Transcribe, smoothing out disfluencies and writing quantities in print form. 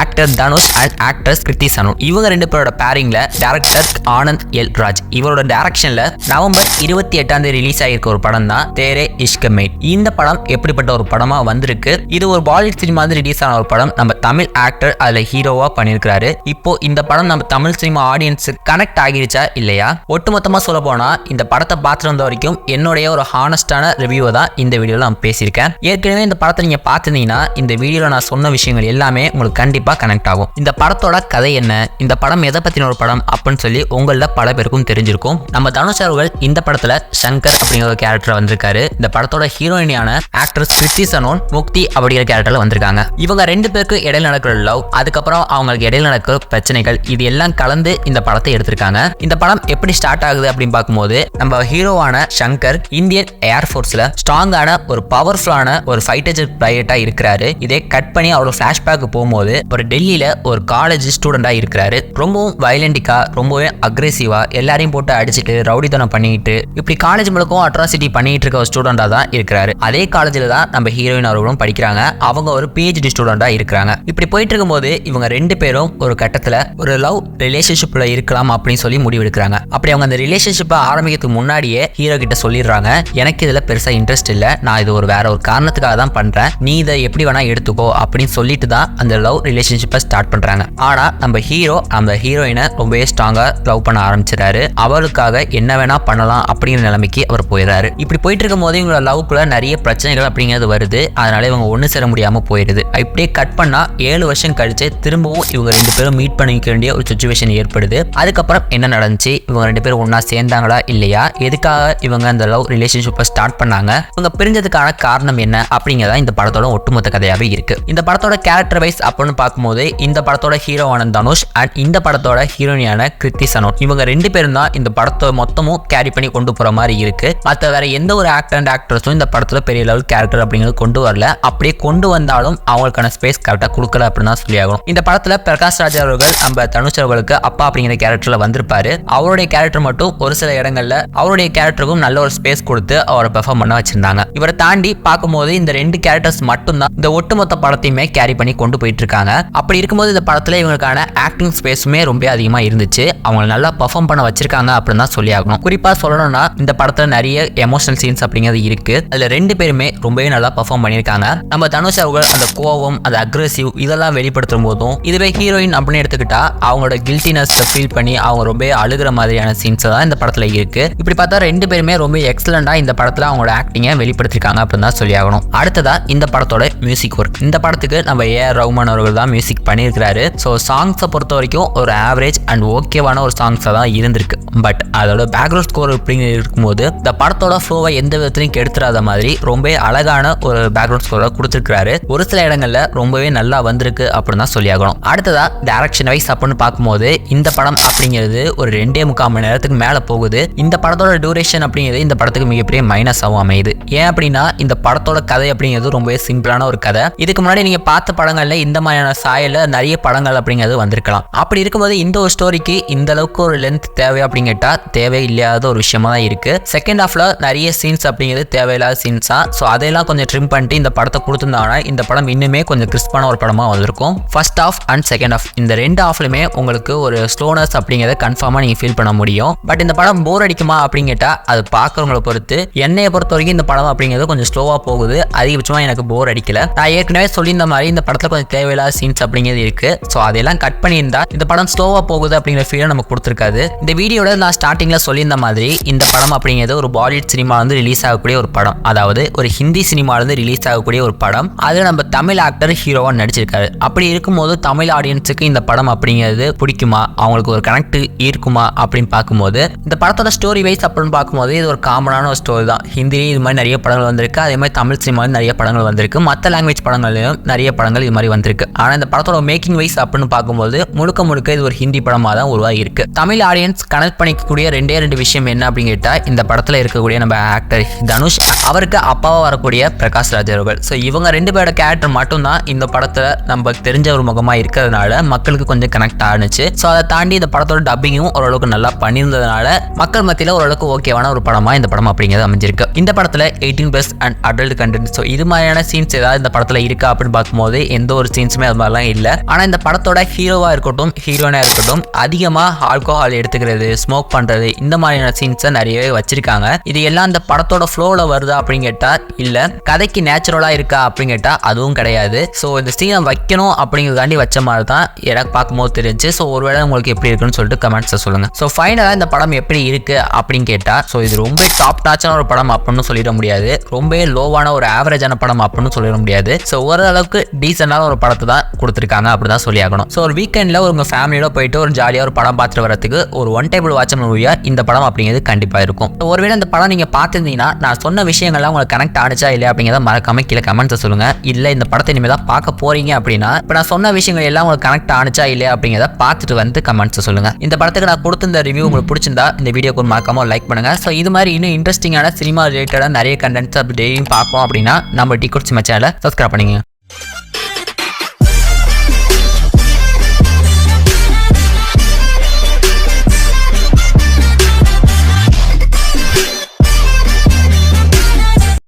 Actor Dhanush and actress Kriti Sanon. இவங்க ரெண்டு பேரோட பேரிங்ல டைரக்டர் ஆனந்த் எல் ராஜ் இவரோட டைரக்ஷன்ல நவம்பர் 28 ரிலீஸ் ஆகிருக்க ஒரு படம் தான் தேரே இஷ்க் மேட். இந்த படம் எப்படிப்பட்ட ஒரு படமா வந்திருக்கு? இது ஒரு பாலிவுட் சினிமா ரிலீஸ் ஆன ஒரு படம். நம்ம தமிழ் ஆக்டர் அதுல ஹீரோவா பண்ணிருக்காரு. இப்போ இந்த படம் நம்ம தமிழ் சினிமா ஆடியன்ஸ் கனெக்ட் ஆகிருச்சா இல்லையா? ஒட்டுமொத்தமா சொல்ல போனா இந்த படத்தை பார்த்துட்டு வந்த வரைக்கும் என்னுடைய ஒரு ஹானஸ்டான ரிவ்யூவை தான் இந்த வீடியோல நான் பேசியிருக்கேன். ஏற்கனவே இந்த படத்தை நீங்க பார்த்திருந்தீங்கன்னா இந்த வீடியோல நான் சொன்ன விஷயங்கள் எல்லாமே உங்களுக்கு கண்டிப்பா கனெக்ட் ஆகும். இந்த படத்தோட கதை என்ன, இந்த படம் எதை பத்தின ஒரு படம் அப்படின்னு சொல்லி உங்கள பல பேருக்கும் தெரிஞ்சிருக்கும். நம்ம தனுஷ் அவர்கள் இந்த படத்துல சங்கர் அப்படிங்கிற ஒரு கேரக்டர் வந்திருக்காரு. இந்த படத்தோட ஹீரோயினியான ஆக்ட்ரஸ் கிருத்தி சனோன் முக்தி அப்படிங்கிற கேரக்டர்ல வந்திருக்காங்க. இவங்க ரெண்டு பேருக்கு இடையில நடக்கிற லவ், அதுக்கப்புறம் அவங்களுக்கு இடையில நடக்கிற பிரச்சனைகள், இது எல்லாம் கலந்து இந்த படத்தை எடுத்திருக்காங்க. இந்த படம் எப்படி ஸ்டார்ட் ஆகுது அப்படின்னு பார்க்கும்போது நம்ம ஹீரோவான சங்கர் இந்தியன் ஏர்ஃபோர்ஸ்ல ஸ்ட்ராங்கான ஒரு பவர்ஃபுல்லான ஒரு ஃபைட்டர் ஜெட் பைலட்டா இருக்கிறாரு. இதே கட் பண்ணி அவரோட ஃபிளாஷ்பேக் போகும்போது ஒரு டெல்லியில ஒரு காலேஜ் ஸ்டூடெண்டா இருக்கிறாரு. ரொம்பவும் வயலண்டிக்கா, ரொம்பவே அக்ரெசிவா, எல்லாரையும் போட்டு அடிச்சுட்டு ரவுடித்தனம் பண்ணிட்டு இப்படி காலேஜ் முழுக்கும் அட்ராசிட்டி பண்ணிட்டு இருக்க ஒரு ஸ்டூடெண்டா தான் இருக்கிறாரு. அதே காலேஜ்ல தான் நம்ம ஹீரோயின் அவர்களும் படிக்கிறாங்க. அவங்க ஒரு PhD ஸ்டூடெண்டா இருக்கிறாங்க. இப்படி போயிட்டு இருக்கும்போது இவங்க ரெண்டு பேரும் ஒரு கட்டத்துல ஒரு லவ் ரிலேஷன்ஷிப்ல இருக்கலாம் அப்படின்னு சொல்லி முடிவெடுக்கிறாங்க. அப்படி அவங்க அந்த ரிலேஷன்ஷிப்பை ஆரம்பிக்கிறதுக்கு முன்னாடியே ஹீரோ கிட்ட சொல்லிடுறாங்க, எனக்கு இதுல பெருசா இன்ட்ரெஸ்ட் இல்ல, நான் இது ஒரு வேற ஒரு காரணத்துக்காக தான் பண்றேன், நீ இதை எப்படி வேணா எடுத்துக்கோ அப்படின்னு சொல்லிட்டு தான் அந்த லவ் ரிலேஷன்ஷிப்பை ஸ்டார்ட் பண்றாங்க. ஆனா நம்ம ஹீரோ அந்த ஹீரோயினை ரொம்பவே ஸ்ட்ராங்கா லவ் பண்ண ஆரம்பிச்சிடாரு. அவளுக்காக என்ன வேணா பண்ணலாம் அப்படிங்கிற நிலைமைக்கு அவர் போயிடுறாரு. இப்படி போயிட்டு இருக்கும் போது இவங்களோட லவ்க்குள்ள நிறைய பிரச்சனைகள் அப்படிங்கிறது வருது. அதனால இவங்க ஒண்ணு சேர முடியாம போயிடுது. இப்படியே கட் பண்ணா 7 வருஷம் கழிச்சு திரும்பவும் இவங்க ரெண்டு பேரும் மீட் பண்ணிக்க வேண்டிய ஒரு சிச்சுவேஷன் ஏற்படுது. அதுக்கப்புறம் என்ன நடந்துச்சு, இவங்க ரெண்டு பேரும் ஒன்னா சேர்ந்தாங்களா இல்லையா, எதுக்காக இவங்க அந்த லவ் ரிலேஷன்ஷிப்பை ஸ்டார்ட் பண்ணாங்க, இவங்க பிரிஞ்சதுக்கான காரணம் என்ன அப்படிங்கிறதா இந்த படத்தோட ஒட்டுமொத்த கதையாவே இருக்கு. இந்த படத்தோட கேரக்டர் வைஸ் அப்படின்னு பார்க்கும்போது இந்த படத்தோட ஹீரோவான தனுஷ் அண்ட் இந்த படத்தோட ஹீரோயினியான கிருத்தி சனோன் இவங்க ரெண்டு பேரும் தான் இந்த படத்தை மொத்தமும் கேரி பண்ணி கொண்டு போற மாதிரி இருக்கு. மற்ற வேற எந்த ஒரு ஆக்டர் அண்ட் ஆக்ட்ரஸும் இந்த படத்துல பெரிய லெவல் கேரக்டர் அப்படிங்கிறது கொண்டு வரல. அப்படியே கொண்டு வந்தாலும் அவங்களுக்கான ஸ்பேஸ் கரெக்டா கொடுக்கல அப்படின்னு தான் சொல்லி ஆகணும். இந்த படத்துல பிரகாஷ் ராஜ் அவர்கள் நம்ம தனுஷ் அவர்களுக்கு அப்பா அப்படிங்கிற கேரக்டர்ல வந்திருப்பாரு. அவருடைய கேரக்டர் மட்டும் ஒரு சில இடங்கள்ல அவருடைய கேரக்டருக்கும் நல்ல ஒரு ஸ்பேஸ் கொடுத்து அவரை பெர்ஃபார்ம் பண்ண வச்சிருந்தாங்க. இவரை தாண்டி பார்க்கும்போது இந்த ரெண்டு கேரக்டர்ஸ் மட்டும் தான் இந்த ஒட்டுமொத்த படத்தையுமே கேரி பண்ணி கொண்டு போயிட்டு இருக்காங்க. அப்படி இருக்கும்போது இந்த படத்துல இவங்களுக்கான ஆக்டிங் ஸ்பேஸுமே ரொம்ப அதிகமா இருந்துச்சு. அவங்க நல்லா பெர்ஃபார்ம் பண்ண வச்சிருக்காங்க அப்படின்னு தான் சொல்லி ஆகணும். குறிப்பா சொல்லணும்னா இந்த படத்துல நிறைய எமோஷனல் சீன்ஸ் அப்படிங்கிறது இருக்கு. அதுல ரெண்டு பேருமே ரொம்பவே நல்லா பெர்ஃபார்ம் பண்ணிருக்காங்க. நம்ம தனுஷ் அவர்கள் அந்த கோவம், அந்த அக்ரெசிவ் இதெல்லாம் வெளிப்படுத்தும் போதும், இதுவே ஹீரோயின் அப்படின்னு எடுத்துக்கிட்டா அவங்களோட கில்ட்டினஸ் ஃபீல் பண்ணி அவங்க ரொம்ப அழுகிற மாதிரியான சீன்ஸ் தான் இந்த படத்துல இருக்கு. இப்படி பார்த்தா ரெண்டு பேருமே ரொம்ப எக்ஸலண்டா இந்த படத்துல அவங்களோட ஆக்டிங்கை வெளிப்படுத்திருக்காங்க அப்படின்னு தான் சொல்லி ஆகணும். அடுத்ததா இந்த படத்தோட மியூசிக் ஒர்க். இந்த படத்துக்கு நம்ம A.R. ரஹ்மான் அவர்கள் தான் மியூசிக் பண்ணியிருக்கிறாரு. ஸோ சாங்ஸை பொறுத்த வரைக்கும் ஒரு ஆவரேஜ் அண்ட் ஓகேவான ஒரு சாங்ஸாக தான் இருந்திருக்கு. பட் அதோட பேக்ரவுண்ட் ஸ்கோர் அப்படின்னு இருக்கும்போது இந்த படத்தோட ஃப்ளோவை எந்த விதத்திலையும் கெடுத்துறாத மாதிரி ரொம்ப அழகான ஒரு பேக்ரவுண்ட் ஸ்கோரை கொடுத்துருக்காரு. ஒரு சில இடங்கள்ல ரொம்பவே நல்லா வந்திருக்கு அப்படின்னு தான் சொல்லி ஆகணும். அடுத்ததா டைரக்ஷன் வைஸ் அப்படின்னு பார்க்கும்போது இந்த படம் அப்படிங்கிறது ஒரு 2.25 மணி நேரத்துக்கு மேல போகுது. இந்த படத்தோட டியூரேஷன் அப்படிங்கிறது இந்த படத்துக்கு மிகப்பெரிய மைனஸாகவும் அமையுது. ஏன் அப்படின்னா இந்த படத்தோட கதை அப்படிங்கிறது ரொம்பவே சிம்பிளான ஒரு கதை. இதுக்கு முன்னாடி நீங்க பார்த்த படங்கள்ல இந்த மாதிரியான சாயல நிறைய படங்கள் அப்படிங்கிறது வந்திருக்கலாம். அப்படி இருக்கும்போது இந்த ஒரு ஸ்டோரிக்கு இந்த அளவுக்கு ஒரு லென்த் தேவை அப்படின்னு கேட்டா தேவை இல்லாத ஒரு விஷயமா தான் இருக்கு. செகண்ட் ஹாஃப்ல நிறைய சீன்ஸ் அப்படிங்கிறது தேவையில்லாத சீன்ஸா. ஸோ அதெல்லாம் கொஞ்சம் ட்ரிம் பண்ணிட்டு இந்த படத்தை கொடுத்துருந்தாங்கன்னா இந்த படம் இன்னுமே கொஞ்சம் கிறிஸ்பான ஒரு படமா வந்திருக்கும். First half and second half இந்த ரெண்டு ஹாஃப்லுமே உங்களுக்கு ஒரு ஸ்லோனஸ் அப்படிங்கிறத கன்ஃபார்மா நீங்க ஃபீல் பண்ண முடியும். பட் இந்த படம் போர் அடிக்குமா அப்படின்னு கேட்டா அது பார்க்கறவங்களை பொறுத்து. என்னைய பொறுத்த வரைக்கும் இந்த படம் அப்படிங்கிறது கொஞ்சம் ஸ்லோவா போகுது. அதிகபட்சமா எனக்கு போர் அடிக்கல. நான் ஏற்கனவே சொல்லியிருந்த மாதிரி இந்த படத்துல கொஞ்சம் தேவையில்லாத சீன்ஸ் அப்படிங்கிறது இருக்கு. ஸோ அதெல்லாம் கட் பண்ணியிருந்தா இந்த படம் ஸ்லோவா போகுது அப்படிங்கிற ஃபீலை நமக்கு கொடுத்துருக்காது. இந்த வீடியோட நான் ஸ்டார்டிங்ல சொல்லியிருந்த மாதிரி இந்த படம் அப்படிங்கிறது ஒரு பாலிவுட் சினிமா ரிலீஸ் ஆகக்கூடிய ஒரு படம், அதாவது ஒரு ஹிந்தி சினிமா ரிலீஸ் ஆகக்கூடிய ஒரு படம். அது நம்ம தமிழ் ஆக்டர் ஹீரோவா நடிச்சிருக்காரு. அப்படி இருக்கும்போது தமிழ் ஆடியன்ஸுக்கு இந்த படம் அப்படிங்கிறது பிடிக்குமா, அவங்களுக்கு ஒரு கனெக்ட் இருக்குமா அப்படின்னு பார்க்கும்போது இந்த படத்தோட ஸ்டோரி வைஸ் அப்படின்னு பார்க்கும்போது இது ஒரு காமனான ஒரு ஸ்டோரி தான். ஹிந்திலேயும் இது மாதிரி நிறைய படங்கள் வந்திருக்கு. அதே மாதிரி தமிழ் சினிமாவில் நிறைய படங்கள் வந்திருக்கு. மற்ற லாங்குவேஜ் படங்கள்லையும் நிறைய படங்கள் இது மாதிரி வந்திருக்கு. ஆனா இந்த படத்தோட மேக்கிங் வைஸ் அப்படின்னு பார்க்கும்போது முழுக்க முழுக்க இது ஒரு ஹிந்தி படமா தான் உருவாகி இருக்கு. தமிழ் ஆடியன்ஸ் கனெக்ட் பண்ணிக்கக்கூடிய ரெண்டு விஷயம் என்ன அப்படின்னு கேட்டா இந்த படத்துல இருக்கக்கூடிய நம்ம ஆக்டர் தனுஷ், அவருக்கு அப்பாவா வரக்கூடிய பிரகாஷ் ராஜ் அவர்கள். ஸோ இவங்க ரெண்டு பேரோட கேரக்டர் மட்டும் தான் இந்த படத்துல நம்ம தெரிஞ்ச ஒரு முகமா இருக்கிறதுனால மக்களுக்கு கொஞ்சம் கனெக்ட் ஆனிச்சு. ஸோ அதை தாண்டி இந்த படத்தோட டப்பிங்கும் ஓரளவுக்கு நல்லா பண்ணியிருந்ததுனால மக்கள் மத்தியில் ஓரளவுக்கு ஓகேவான ஒரு படமா இந்த படம் அப்படிங்கிறது அமைஞ்சிருக்கு. இந்த படத்துல 18+ அண்ட் அடல்ட் கண்டென்ட். ஸோ இது மாதிரியான சீன்ஸ் ஏதாவது இந்த படத்துல இருக்கா அப்படின்னு பார்க்கும்போது எந்த ஒரு சீன்ஸுமே அது மாதிரிலாம் இல்ல. ஆனா இந்த படத்தோட ஹீரோவா இருக்கட்டும் ஹீரோயினா இருக்கட்டும் அதிகமா ஆல்கோஹால் எடுத்துக்கிறது, ஸ்மோக் பண்றது இந்த மாதிரியான சீன்ஸை நிறையவே வச்சிருக்காங்க. இது எல்லாம் அந்த படத்தோட ஃப்ளோல வருதா அப்படின்னு கேட்டா இல்ல, கதைக்கு நேச்சுரலா இருக்கா அப்படின்னு கேட்டா அதுவும் கிடையாது. ஸோ இந்த சீனை வைக்கணும் அப்படிங்கிறதாண்டி வச்ச மாதிரி தான் எனக்கு பார்க்கும்போது தெரிஞ்சு. ஸோ ஒருவேளை உங்களுக்கு எப்படி இருக்குன்னு சொல்லிட்டு கமெண்ட்ஸை சொல்லுங்க. ஸோ ஃபைனலாக இந்த படம் எப்படி இருக்கு அப்படின்னு கேட்டா, ஸோ இது ரொம்ப டாப் டாச்சான ஒரு படம் அப்படின்னு சொல்லிட முடியாது, ரொம்ப லோவான ஒரு ஆவரேஜான படம் அப்படின்னு சொல்லிட முடியாது. ஸோ ஓரளவுக்கு டீசெண்டான ஒரு படத்தை தான் கொடுத்துருக்காங்க அப்படிதான் சொல்லி ஆகணும். ஸோ ஒரு வீக்கெண்டில் உங்க ஃபேமிலியோட போயிட்டு ஒரு ஜாலியாக ஒரு படம் பார்த்துட்டு வரதுக்கு ஒரு ஒன் டேபிள் வாட்ச் மூவியா இந்த படம் அப்படிங்கிறது கண்டிப்பாக இருக்கும். ஒருவேளை இந்த படம் நீங்க பார்த்துருந்தீங்கன்னா நான் சொன்ன விஷயங்கள்லாம் உங்களுக்கு கனெக்ட் ஆனிச்சா இல்லையா அப்படிங்கிறத மறக்காம கீழே கமெண்ட்ஸை சொல்லுங்க. இல்லை இந்த படத்தை இனிமேல் தான் பார்க்க போறீங்க அப்படின்னா இப்போ நான் சொன்ன விஷயங்கள் எல்லாம் உங்களுக்கு கனெக்ட் ஆனிச்சா இல்லையா அப்படிங்கிறத பார்த்துட்டு வந்து கமெண்ட்ஸை சொல்லுங்க. இந்த படத்துக்கு நான் கொடுத்த ரிவ்யூ உங்களுக்கு பிடிச்சிருந்தா இந்த வீடியோக்கு மறக்காம லைக் பண்ணுங்க. ஸோ இது மாதிரி இன்னும் இன்ட்ரெஸ்டிங்கான சினிமா ரிலேட்டடாக நிறைய கண்டென்ட்ஸ் அப்படி டெய்லியும் பார்ப்போம் அப்படின்னா நம்ம டிகோட் சினிமா சேனலை சப்ஸ்கிரைப் பண்ணிங்க.